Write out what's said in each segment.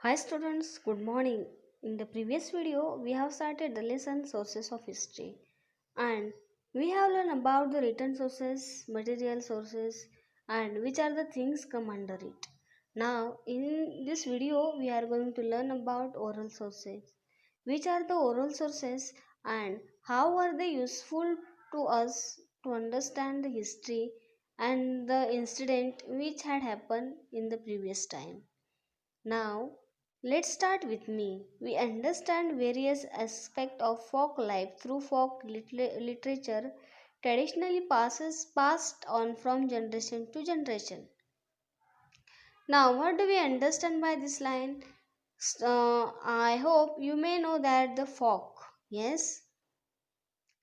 Hi students, good morning. In the previous video, we have started the lesson sources of history and we have learned about the written sources, material sources and which are the things come under it. Now in this video, we are going to learn about oral sources. Which are the oral sources and how are they useful to us to understand the history and the incident which had happened in the previous time. Now, let's start with me. We understand various aspects of folk life through literature traditionally passed on from generation to generation. Now, what do we understand by this line? I hope you may know that the folk. Yes,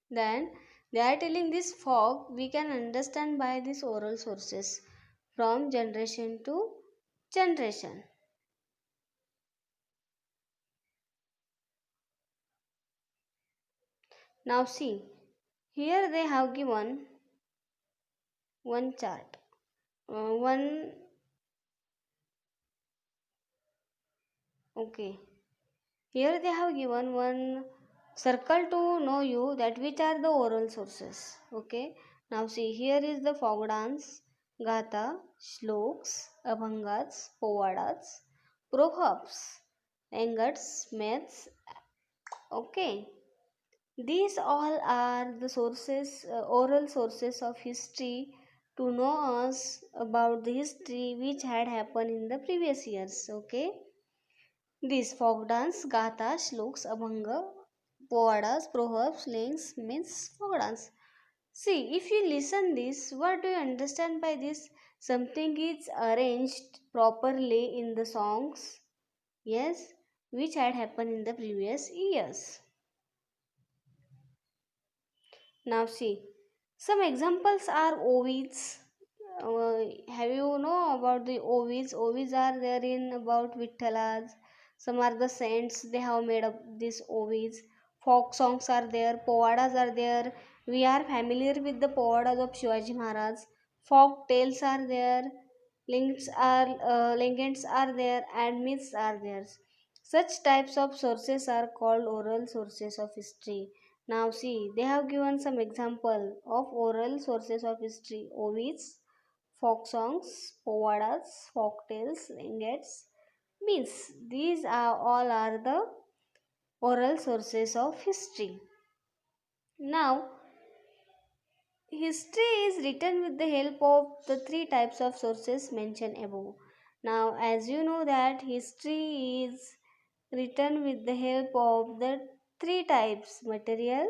then they are telling this folk we can understand by these oral sources from generation to generation. Now see, here they have given one chart. One okay. Here they have given one circle to know you that which are the oral sources. Okay. Now see, here is the folk dance, gatha, shloks, abhangas, povadas, proverbs, angats, myths. Okay. These all are the sources, oral sources of history to know us about the history which had happened in the previous years. Okay, these folk dance, gatha, shloks, abhanga, povadas, proverbs, links means folk dance. See, if you listen this, what do you understand by this? Something is arranged properly in the songs. Yes, which had happened in the previous years. Now see, some examples are Ovids. Have you know about the Ovids? Ovids are there in about Vittalas. Some are the saints. They have made up these Ovids. Folk songs are there. Povadas are there. We are familiar with the Povadas of Shivaji Maharaj. Folk tales are there. Legends are there, and myths are there. Such types of sources are called oral sources of history. Now see, they have given some example of oral sources of history. Ovids, folk songs, povadas, folk tales, ringets, means these are all are the oral sources of history. Now, history is written with the help of the three types of sources mentioned above. Now, as you know that history is written with the help of the three types material,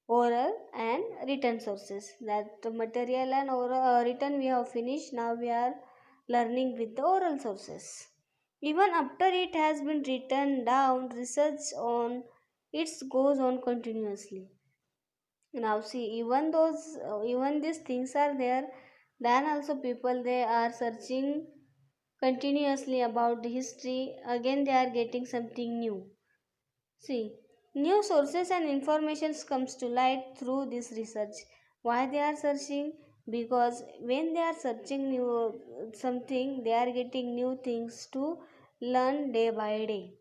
oral and written sources. That the material and oral written we have finished. Now we are learning with the oral sources. Even after it has been written down, research on it goes on continuously. Now see, even these things are there, then also people they are searching continuously about the history. Again they are getting something new. See, new sources and informations comes to light through this research. Why they are searching? Because when they are searching new something, they are getting new things to learn day by day.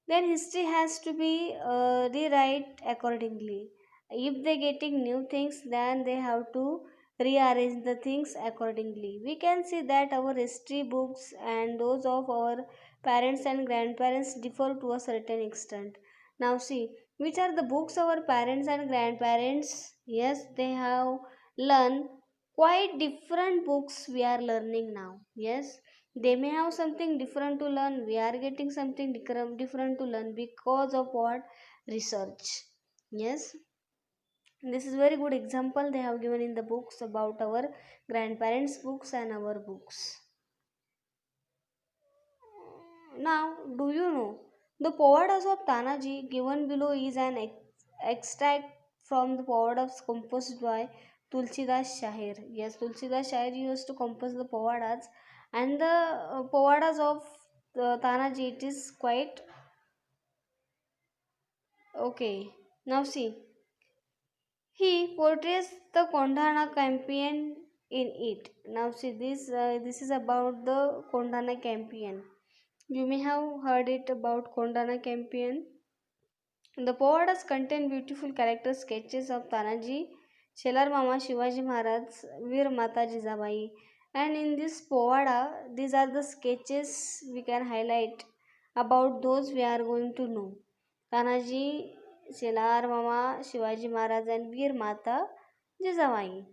Then history has to be rewrite accordingly. If they getting new things, then they have to rearrange the things accordingly. We can see that our history books and those of our parents and grandparents differ to a certain extent. Now see, which are the books our parents and grandparents? Yes, they have learned quite different books we are learning now. Yes, they may have something different to learn. We are getting something different to learn because of what? Research. Yes, this is very good example they have given in the books about our grandparents books and our books. Now, do you know the Povadas of Tanaji given below is an extract from the Povadas composed by Tulsidas Shahir. Yes, Tulsidas Shahir used to compose the Povadas, and the Povadas of Tanaji it is quite okay. Now see, he portrays the Kondhana campaign in it. Now see this is about the Kondhana campaign. You may have heard it about Kondana Campion. The Povadas contain beautiful character sketches of Tanaji, Shelar Mama, Shivaji Maharaj, Veer Mata Jizabai. And in this Povada, these are the sketches we can highlight about those we are going to know. Tanaji, Shelar Mama, Shivaji Maharaj, and Veer Mata Jizabai.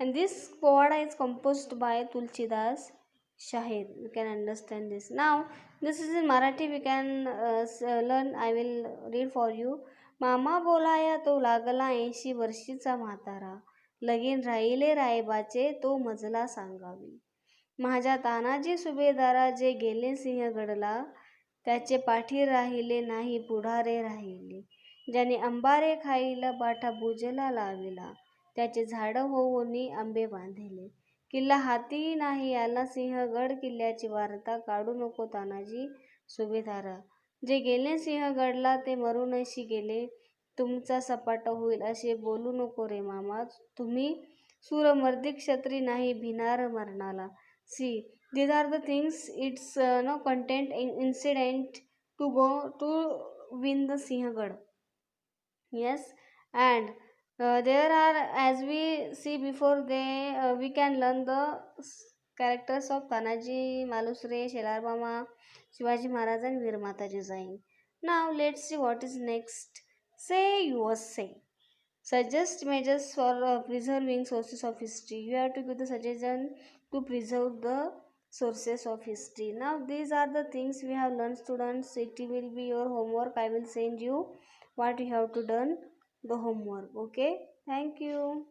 And this Povada is composed by Tulsidas Shahid. You can understand this. Now, this is in Marathi. We can learn. I will read for you. मामा बोलाया तो लागला 80 वर्षीचा म्हातारा लगीन राहिले रायबाचे तो मजला सांगावी माझ्या तानाजी सुभेदारा जे गेले सिंहगडला त्याचे पाठी राहिले नाही पुढारे राहिले ज्याने अंबारे खाईला बाठा बुजला लाविला त्याचे झाड होऊनी आंबे बांधिले किल्ला हाती नाही आला सिंहगड किल्ल्याची वार्ता काढू नको तानाजी सुभेदारा जे गेले सिंहगडला ते मरूनशी गेले तुमचा सपाट होईल असे बोलू नको रे मामा तुम्ही सूरमर्दी क्षत्री नाही भिनार मरणाला सी these are the things it's no content in incident to go to win the Sinhagad. Yes, and there are, as we see before, we can learn the characters of Tanaji, Malusre, Shelarbama, Shivaji Maharaj, and Virmata Jizain. Now let's see what is next. Say yours say. Suggest measures for preserving sources of history. You have to give the suggestion to preserve the sources of history. Now these are the things we have learned, students. It will be your homework. I will send you what you have to done the homework. Okay, thank you.